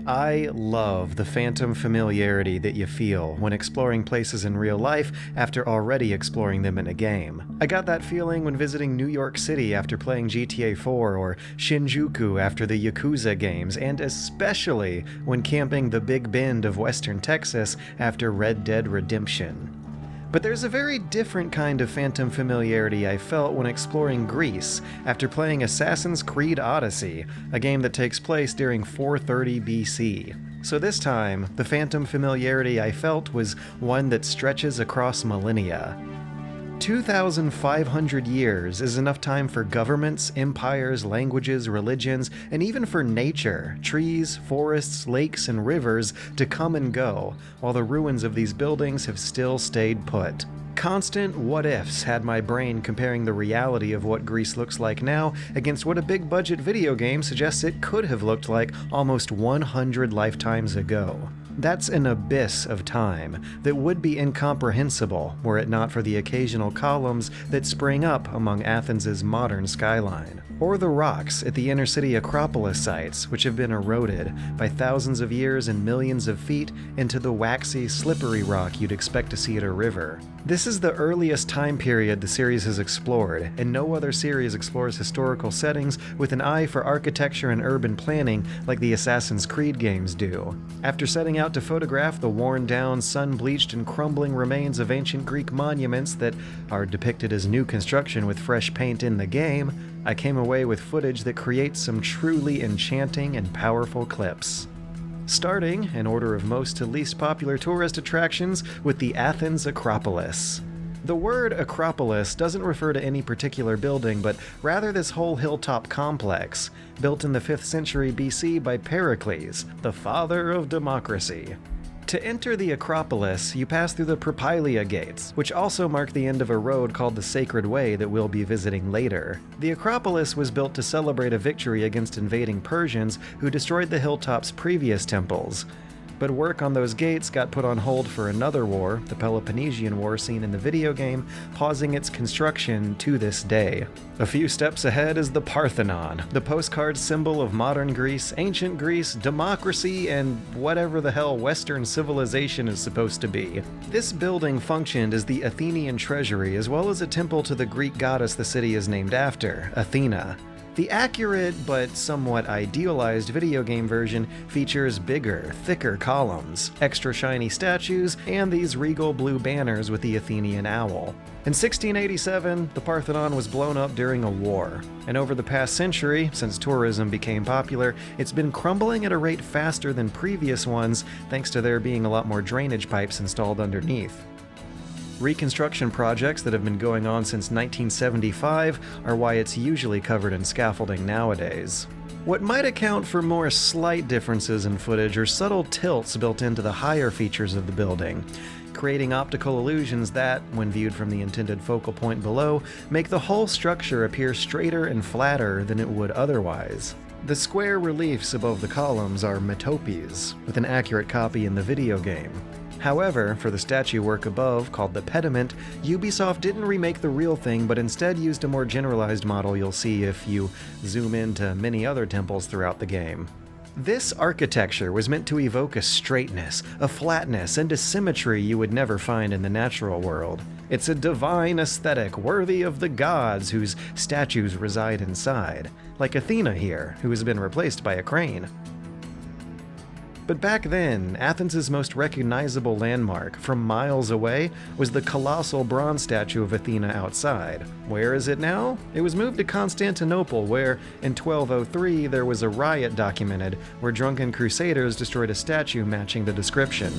I love the phantom familiarity that you feel when exploring places in real life after already exploring them in a game. I got that feeling when visiting New York City after playing GTA 4 or Shinjuku after the Yakuza games, and especially when camping the Big Bend of Western Texas after Red Dead Redemption. But there's a very different kind of phantom familiarity I felt when exploring Greece after playing Assassin's Creed Odyssey, a game that takes place during 430 BC. So this time, the phantom familiarity I felt was one that stretches across millennia. 2,500 years is enough time for governments, empires, languages, religions, and even for nature, trees, forests, lakes, and rivers to come and go, while the ruins of these buildings have still stayed put. Constant what-ifs had my brain comparing the reality of what Greece looks like now against what a big-budget video game suggests it could have looked like almost 100 lifetimes ago. That's an abyss of time that would be incomprehensible were it not for the occasional columns that spring up among Athens' modern skyline, or the rocks at the inner-city Acropolis sites, which have been eroded by thousands of years and millions of feet into the waxy, slippery rock you'd expect to see at a river. This is the earliest time period the series has explored, and no other series explores historical settings with an eye for architecture and urban planning like the Assassin's Creed games do. After setting out to photograph the worn-down, sun-bleached, and crumbling remains of ancient Greek monuments that are depicted as new construction with fresh paint in the game, I came away with footage that creates some truly enchanting and powerful clips. Starting, in order of most to least popular tourist attractions, with the Athens Acropolis. The word Acropolis doesn't refer to any particular building, but rather this whole hilltop complex, built in the 5th century BC by Pericles, the father of democracy. To enter the Acropolis, you pass through the Propylaea Gates, which also mark the end of a road called the Sacred Way that we'll be visiting later. The Acropolis was built to celebrate a victory against invading Persians who destroyed the hilltop's previous temples. But work on those gates got put on hold for another war, the Peloponnesian War seen in the video game, pausing its construction to this day. A few steps ahead is the Parthenon, the postcard symbol of modern Greece, ancient Greece, democracy, and whatever the hell Western civilization is supposed to be. This building functioned as the Athenian treasury as well as a temple to the Greek goddess the city is named after, Athena. The accurate, but somewhat idealized video game version features bigger, thicker columns, extra shiny statues, and these regal blue banners with the Athenian owl. In 1687, the Parthenon was blown up during a war, and over the past century, since tourism became popular, it's been crumbling at a rate faster than previous ones thanks to there being a lot more drainage pipes installed underneath. Reconstruction projects that have been going on since 1975 are why it's usually covered in scaffolding nowadays. What might account for more slight differences in footage are subtle tilts built into the higher features of the building, creating optical illusions that, when viewed from the intended focal point below, make the whole structure appear straighter and flatter than it would otherwise. The square reliefs above the columns are metopes, with an accurate copy in the video game. However, for the statue work above, called the pediment, Ubisoft didn't remake the real thing but instead used a more generalized model you'll see if you zoom into many other temples throughout the game. This architecture was meant to evoke a straightness, a flatness, and a symmetry you would never find in the natural world. It's a divine aesthetic worthy of the gods whose statues reside inside, like Athena here, who has been replaced by a crane. But back then, Athens' most recognizable landmark, from miles away, was the colossal bronze statue of Athena outside. Where is it now? It was moved to Constantinople, where, in 1203, there was a riot documented, where drunken crusaders destroyed a statue matching the description.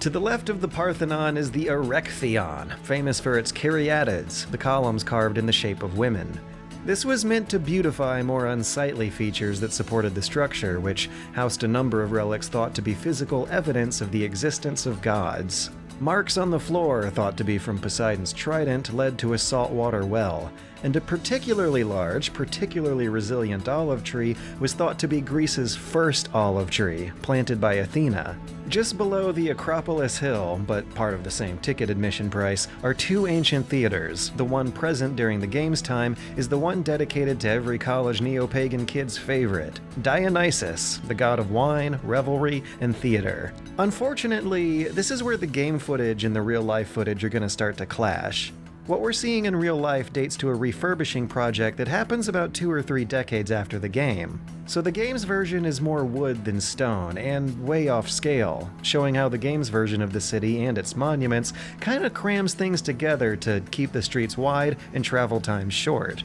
To the left of the Parthenon is the Erechtheion, famous for its caryatids, the columns carved in the shape of women. This was meant to beautify more unsightly features that supported the structure, which housed a number of relics thought to be physical evidence of the existence of gods. Marks on the floor, thought to be from Poseidon's trident, led to a saltwater well, and a particularly large, particularly resilient olive tree was thought to be Greece's first olive tree, planted by Athena. Just below the Acropolis Hill, but part of the same ticket admission price, are two ancient theaters. The one present during the game's time is the one dedicated to every college neo-pagan kid's favorite, Dionysus, the god of wine, revelry, and theater. Unfortunately, this is where the game footage and the real-life footage are going to start to clash. What we're seeing in real life dates to a refurbishing project that happens about 2 or 3 decades after the game. So the game's version is more wood than stone, and way off scale, showing how the game's version of the city and its monuments kinda crams things together to keep the streets wide and travel times short.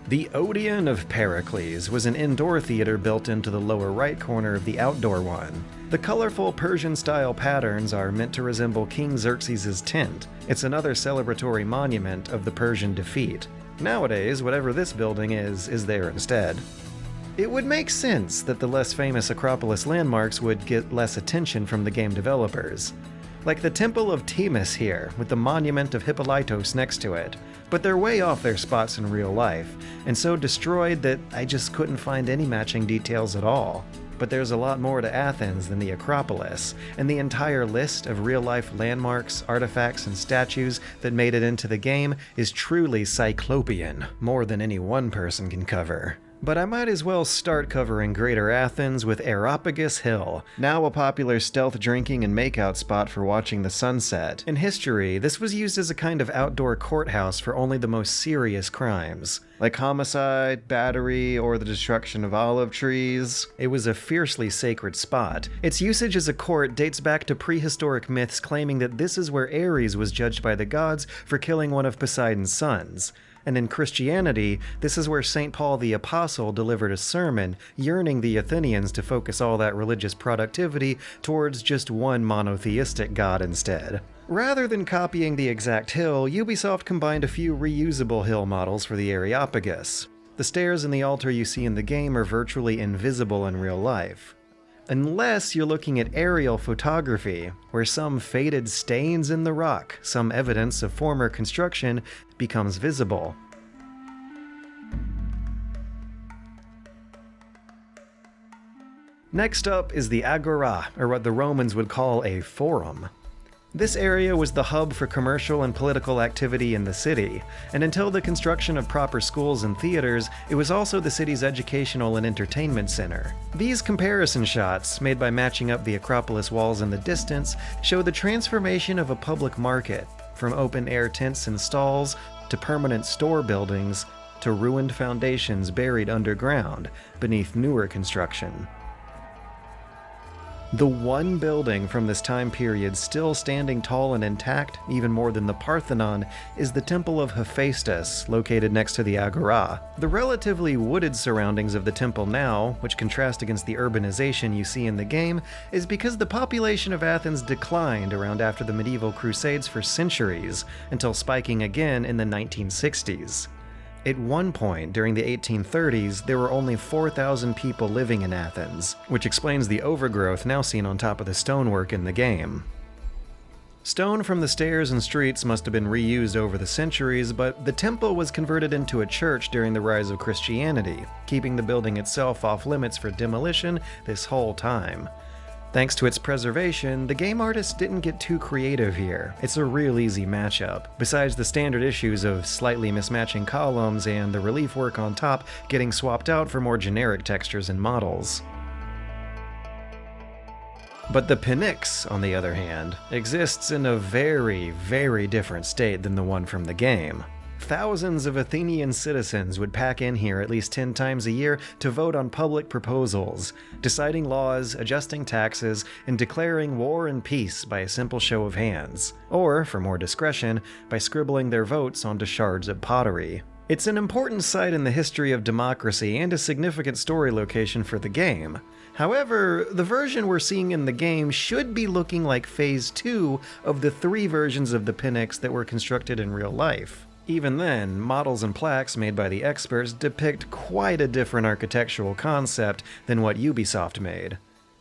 The Odeon of Pericles was an indoor theater built into the lower right corner of the outdoor one. The colorful Persian-style patterns are meant to resemble King Xerxes' tent. It's another celebratory monument of the Persian defeat. Nowadays, whatever this building is there instead. It would make sense that the less famous Acropolis landmarks would get less attention from the game developers. Like the Temple of Themis here, with the monument of Hippolytos next to it. But they're way off their spots in real life, and so destroyed that I just couldn't find any matching details at all. But there's a lot more to Athens than the Acropolis, and the entire list of real-life landmarks, artifacts, and statues that made it into the game is truly cyclopean, more than any one person can cover. But I might as well start covering Greater Athens with Areopagus Hill, now a popular stealth drinking and makeout spot for watching the sunset. In history, this was used as a kind of outdoor courthouse for only the most serious crimes, like homicide, battery, or the destruction of olive trees. It was a fiercely sacred spot. Its usage as a court dates back to prehistoric myths claiming that this is where Ares was judged by the gods for killing one of Poseidon's sons. And in Christianity, this is where St. Paul the Apostle delivered a sermon, yearning the Athenians to focus all that religious productivity towards just one monotheistic god instead. Rather than copying the exact hill, Ubisoft combined a few reusable hill models for the Areopagus. The stairs and the altar you see in the game are virtually invisible in real life. Unless you're looking at aerial photography, where some faded stains in the rock, some evidence of former construction, becomes visible. Next up is the Agora, or what the Romans would call a forum. This area was the hub for commercial and political activity in the city, and until the construction of proper schools and theaters, it was also the city's educational and entertainment center. These comparison shots, made by matching up the Acropolis walls in the distance, show the transformation of a public market, from open-air tents and stalls, to permanent store buildings, to ruined foundations buried underground, beneath newer construction. The one building from this time period still standing tall and intact, even more than the Parthenon, is the Temple of Hephaestus, located next to the Agora. The relatively wooded surroundings of the temple now, which contrast against the urbanization you see in the game, is because the population of Athens declined around after the medieval crusades for centuries, until spiking again in the 1960s. At one point, during the 1830s, there were only 4,000 people living in Athens, which explains the overgrowth now seen on top of the stonework in the game. Stone from the stairs and streets must have been reused over the centuries, but the temple was converted into a church during the rise of Christianity, keeping the building itself off limits for demolition this whole time. Thanks to its preservation, the game artists didn't get too creative here. It's a real easy matchup, besides the standard issues of slightly mismatching columns and the relief work on top getting swapped out for more generic textures and models. But the Pnyx, on the other hand, exists in a very, very different state than the one from the game. Thousands of Athenian citizens would pack in here at least 10 times a year to vote on public proposals, deciding laws, adjusting taxes, and declaring war and peace by a simple show of hands, or, for more discretion, by scribbling their votes onto shards of pottery. It's an important site in the history of democracy and a significant story location for the game. However, the version we're seeing in the game should be looking like Phase 2 of the 3 versions of the Pnyx that were constructed in real life. Even then, models and plaques made by the experts depict quite a different architectural concept than what Ubisoft made.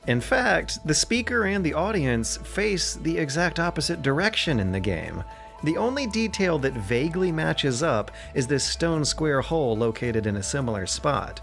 In fact, the speaker and the audience face the exact opposite direction in the game. The only detail that vaguely matches up is this stone square hole located in a similar spot,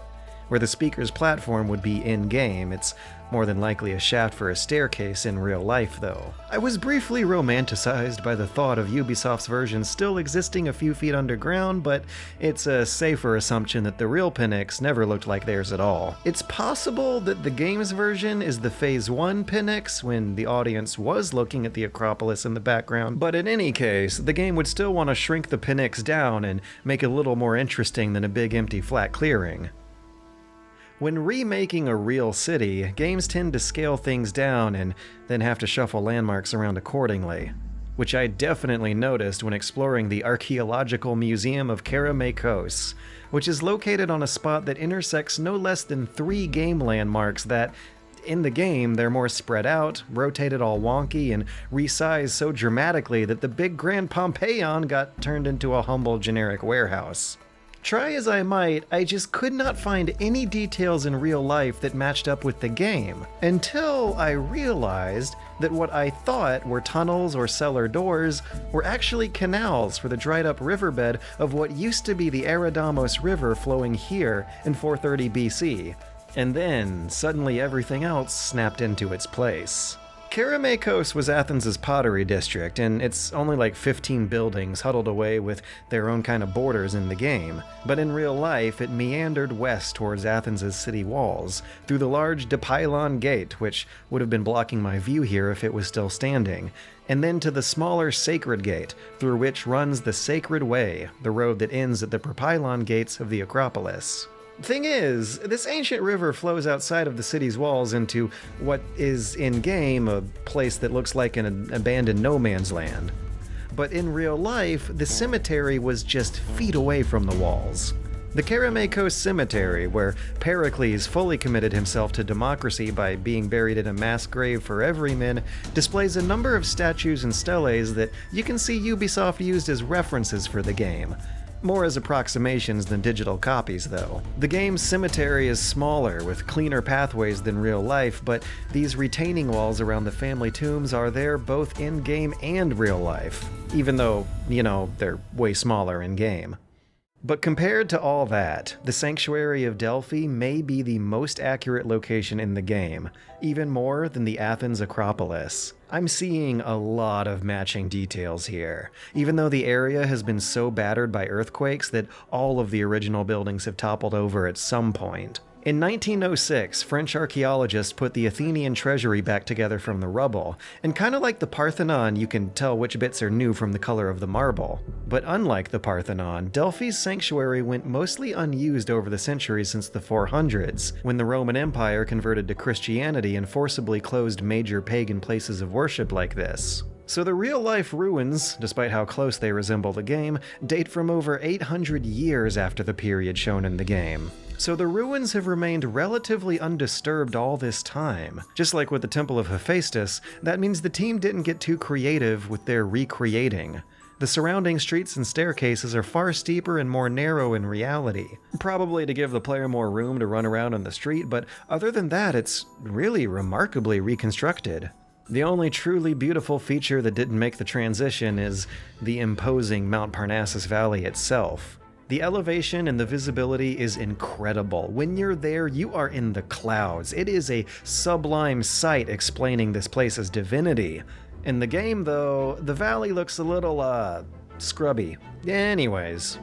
where the speaker's platform would be in-game. It's more than likely a shaft for a staircase in real life, though. I was briefly romanticized by the thought of Ubisoft's version still existing a few feet underground, but it's a safer assumption that the real Pnyx never looked like theirs at all. It's possible that the game's version is the Phase 1 Pnyx, when the audience was looking at the Acropolis in the background, but in any case, the game would still want to shrink the Pnyx down and make it a little more interesting than a big empty flat clearing. When remaking a real city, games tend to scale things down and then have to shuffle landmarks around accordingly, which I definitely noticed when exploring the Archaeological Museum of Kerameikos, which is located on a spot that intersects no less than 3 game landmarks that, in the game, they're more spread out, rotated all wonky, and resized so dramatically that the big Grand Pompeion got turned into a humble generic warehouse. Try as I might, I just could not find any details in real life that matched up with the game, until I realized that what I thought were tunnels or cellar doors were actually canals for the dried up riverbed of what used to be the Areopagus River flowing here in 430 BC. And then, suddenly everything else snapped into its place. Kerameikos was Athens' pottery district, and it's only like 15 buildings huddled away with their own kind of borders in the game. But in real life, it meandered west towards Athens' city walls, through the large Dipylon Gate, which would have been blocking my view here if it was still standing, and then to the smaller Sacred Gate, through which runs the Sacred Way, the road that ends at the Propylon Gates of the Acropolis. Thing is, this ancient river flows outside of the city's walls into what is, in-game, a place that looks like an abandoned no-man's land. But in real life, the cemetery was just feet away from the walls. The Kerameikos Cemetery, where Pericles fully committed himself to democracy by being buried in a mass grave for everyman, displays a number of statues and steles that you can see Ubisoft used as references for the game. More as approximations than digital copies, though. The game's cemetery is smaller, with cleaner pathways than real life, but these retaining walls around the family tombs are there both in-game and real life, even though, they're way smaller in-game. But compared to all that, the Sanctuary of Delphi may be the most accurate location in the game, even more than the Athens Acropolis. I'm seeing a lot of matching details here, even though the area has been so battered by earthquakes that all of the original buildings have toppled over at some point. In 1906, French archaeologists put the Athenian treasury back together from the rubble, and kinda like the Parthenon, you can tell which bits are new from the color of the marble. But unlike the Parthenon, Delphi's sanctuary went mostly unused over the centuries since the 400s, when the Roman Empire converted to Christianity and forcibly closed major pagan places of worship like this. So the real-life ruins, despite how close they resemble the game, date from over 800 years after the period shown in the game. So the ruins have remained relatively undisturbed all this time. Just like with the Temple of Hephaestus, that means the team didn't get too creative with their recreating. The surrounding streets and staircases are far steeper and more narrow in reality, probably to give the player more room to run around on the street, but other than that, it's really remarkably reconstructed. The only truly beautiful feature that didn't make the transition is the imposing Mount Parnassus Valley itself. The elevation and the visibility is incredible. When you're there, you are in the clouds. It is a sublime sight explaining this place's divinity. In the game, though, the valley looks a little, scrubby. Anyways.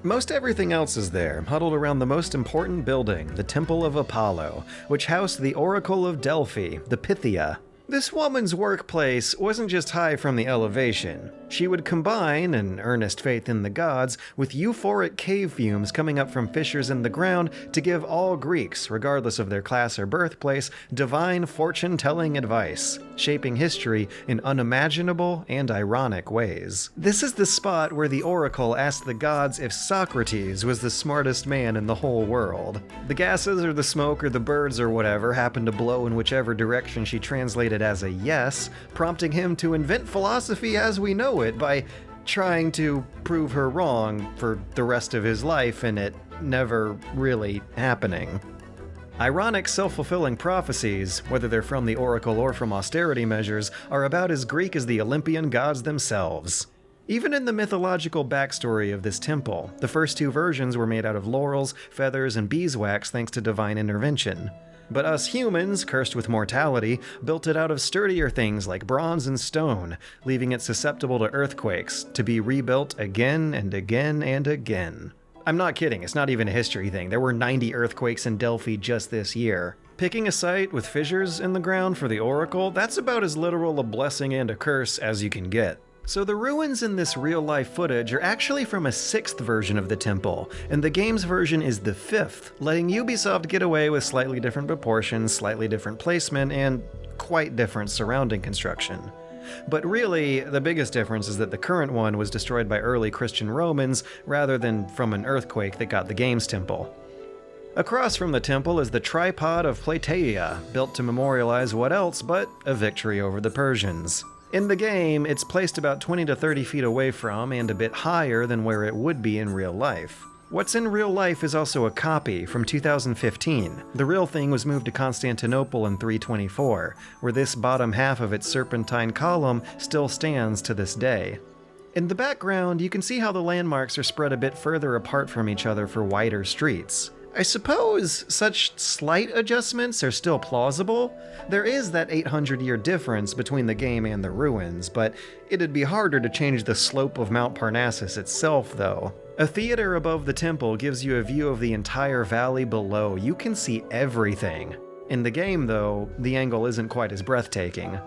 Most everything else is there, huddled around the most important building, the Temple of Apollo, which housed the Oracle of Delphi, the Pythia. This woman's workplace wasn't just high from the elevation. She would combine an earnest faith in the gods with euphoric cave fumes coming up from fissures in the ground to give all Greeks, regardless of their class or birthplace, divine fortune-telling advice, shaping history in unimaginable and ironic ways. This is the spot where the oracle asked the gods if Socrates was the smartest man in the whole world. The gases or the smoke or the birds or whatever happened to blow in whichever direction she translated as a yes, prompting him to invent philosophy as we know it by trying to prove her wrong for the rest of his life and it never really happening. Ironic self-fulfilling prophecies, whether they're from the oracle or from austerity measures, are about as Greek as the Olympian gods themselves. Even in the mythological backstory of this temple, the first two versions were made out of laurels, feathers, and beeswax thanks to divine intervention. But us humans, cursed with mortality, built it out of sturdier things like bronze and stone, leaving it susceptible to earthquakes, to be rebuilt again and again and again. I'm not kidding, it's not even a history thing. There were 90 earthquakes in Delphi just this year. Picking a site with fissures in the ground for the oracle, that's about as literal a blessing and a curse as you can get. So the ruins in this real-life footage are actually from a 6th version of the temple, and the game's version is the 5th, letting Ubisoft get away with slightly different proportions, slightly different placement, and quite different surrounding construction. But really, the biggest difference is that the current one was destroyed by early Christian Romans, rather than from an earthquake that got the game's temple. Across from the temple is the Tripod of Plataea, built to memorialize what else but a victory over the Persians. In the game, it's placed about 20 to 30 feet away from and a bit higher than where it would be in real life. What's in real life is also a copy from 2015. The real thing was moved to Constantinople in 324, where this bottom half of its serpentine column still stands to this day. In the background, you can see how the landmarks are spread a bit further apart from each other for wider streets. I suppose such slight adjustments are still plausible. There is that 800-year difference between the game and the ruins, but it'd be harder to change the slope of Mount Parnassus itself, though. A theater above the temple gives you a view of the entire valley below. You can see everything. In the game, though, the angle isn't quite as breathtaking.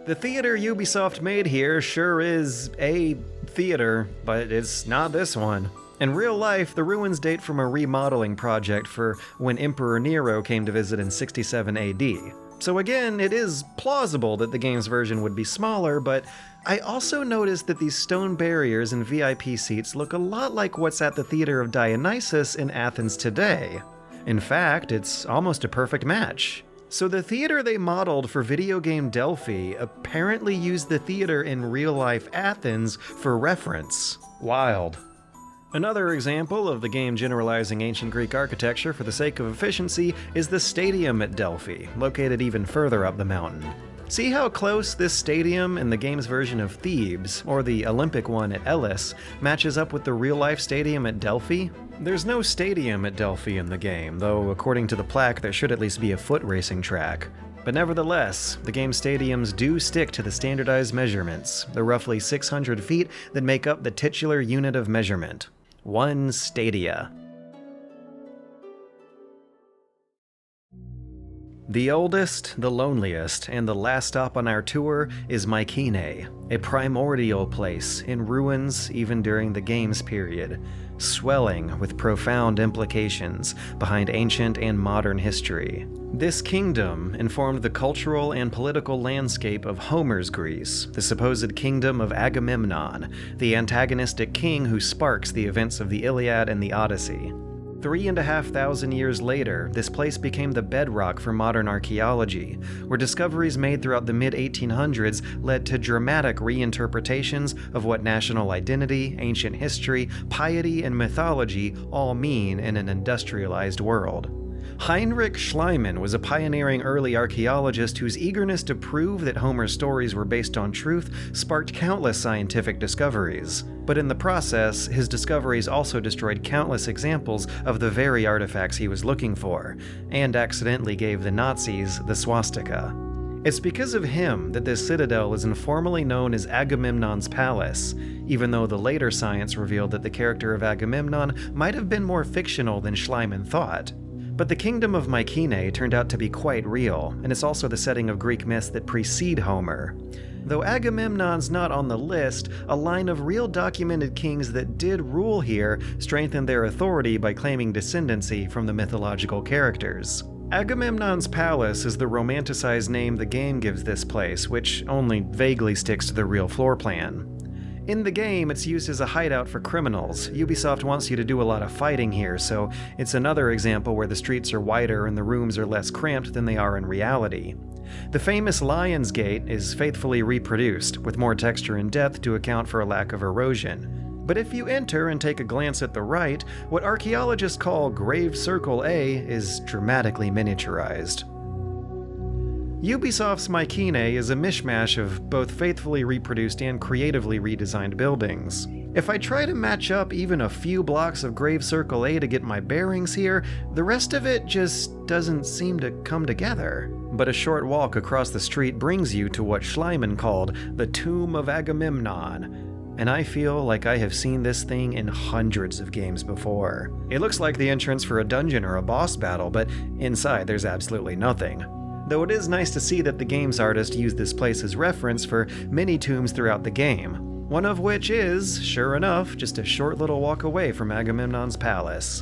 The theater Ubisoft made here sure is a theater, but it's not this one. In real life, the ruins date from a remodeling project for when Emperor Nero came to visit in 67 AD. So again, it is plausible that the game's version would be smaller, but I also noticed that these stone barriers and VIP seats look a lot like what's at the Theater of Dionysus in Athens today. In fact, it's almost a perfect match. So the theater they modeled for video game Delphi apparently used the theater in real-life Athens for reference. Wild. Another example of the game generalizing ancient Greek architecture for the sake of efficiency is the stadium at Delphi, located even further up the mountain. See how close this stadium in the game's version of Thebes, or the Olympic one at Elis, matches up with the real-life stadium at Delphi? There's no stadium at Delphi in the game, though according to the plaque there should at least be a foot racing track. But nevertheless, the game's stadiums do stick to the standardized measurements, the roughly 600 feet that make up the titular unit of measurement. 1 stadia. The oldest, the loneliest, and the last stop on our tour is Mycenae, a primordial place in ruins even during the game's period, swelling with profound implications behind ancient and modern history. This kingdom informed the cultural and political landscape of Homer's Greece, the supposed kingdom of Agamemnon, the antagonistic king who sparks the events of the Iliad and the Odyssey. 3,500 years later, this place became the bedrock for modern archaeology, where discoveries made throughout the mid-1800s led to dramatic reinterpretations of what national identity, ancient history, piety, and mythology all mean in an industrialized world. Heinrich Schliemann was a pioneering early archaeologist whose eagerness to prove that Homer's stories were based on truth sparked countless scientific discoveries. But in the process, his discoveries also destroyed countless examples of the very artifacts he was looking for, and accidentally gave the Nazis the swastika. It's because of him that this citadel is informally known as Agamemnon's Palace, even though the later science revealed that the character of Agamemnon might have been more fictional than Schliemann thought. But the kingdom of Mycenae turned out to be quite real, and it's also the setting of Greek myths that precede Homer. Though Agamemnon's not on the list, a line of real documented kings that did rule here strengthened their authority by claiming descendancy from the mythological characters. Agamemnon's Palace is the romanticized name the game gives this place, which only vaguely sticks to the real floor plan. In the game, it's used as a hideout for criminals. Ubisoft wants you to do a lot of fighting here, so it's another example where the streets are wider and the rooms are less cramped than they are in reality. The famous Lion's Gate is faithfully reproduced, with more texture and depth to account for a lack of erosion. But if you enter and take a glance at the right, what archaeologists call Grave Circle A is dramatically miniaturized. Ubisoft's Mycenae is a mishmash of both faithfully reproduced and creatively redesigned buildings. If I try to match up even a few blocks of Grave Circle A to get my bearings here, the rest of it just doesn't seem to come together. But a short walk across the street brings you to what Schliemann called the Tomb of Agamemnon, and I feel like I have seen this thing in hundreds of games before. It looks like the entrance for a dungeon or a boss battle, but inside there's absolutely nothing. Though it is nice to see that the games artist used this place as reference for many tombs throughout the game, one of which is, sure enough, just a short little walk away from Agamemnon's palace.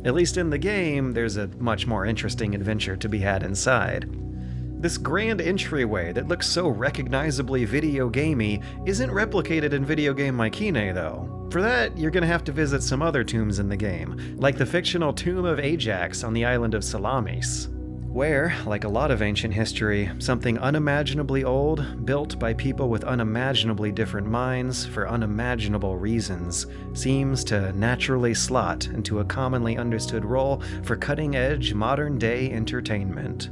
At least in the game, there's a much more interesting adventure to be had inside. This grand entryway that looks so recognizably video gamey isn't replicated in video game Mycenae though. For that, you're gonna have to visit some other tombs in the game, like the fictional Tomb of Ajax on the island of Salamis, where, like a lot of ancient history, something unimaginably old, built by people with unimaginably different minds for unimaginable reasons, seems to naturally slot into a commonly understood role for cutting-edge modern-day entertainment.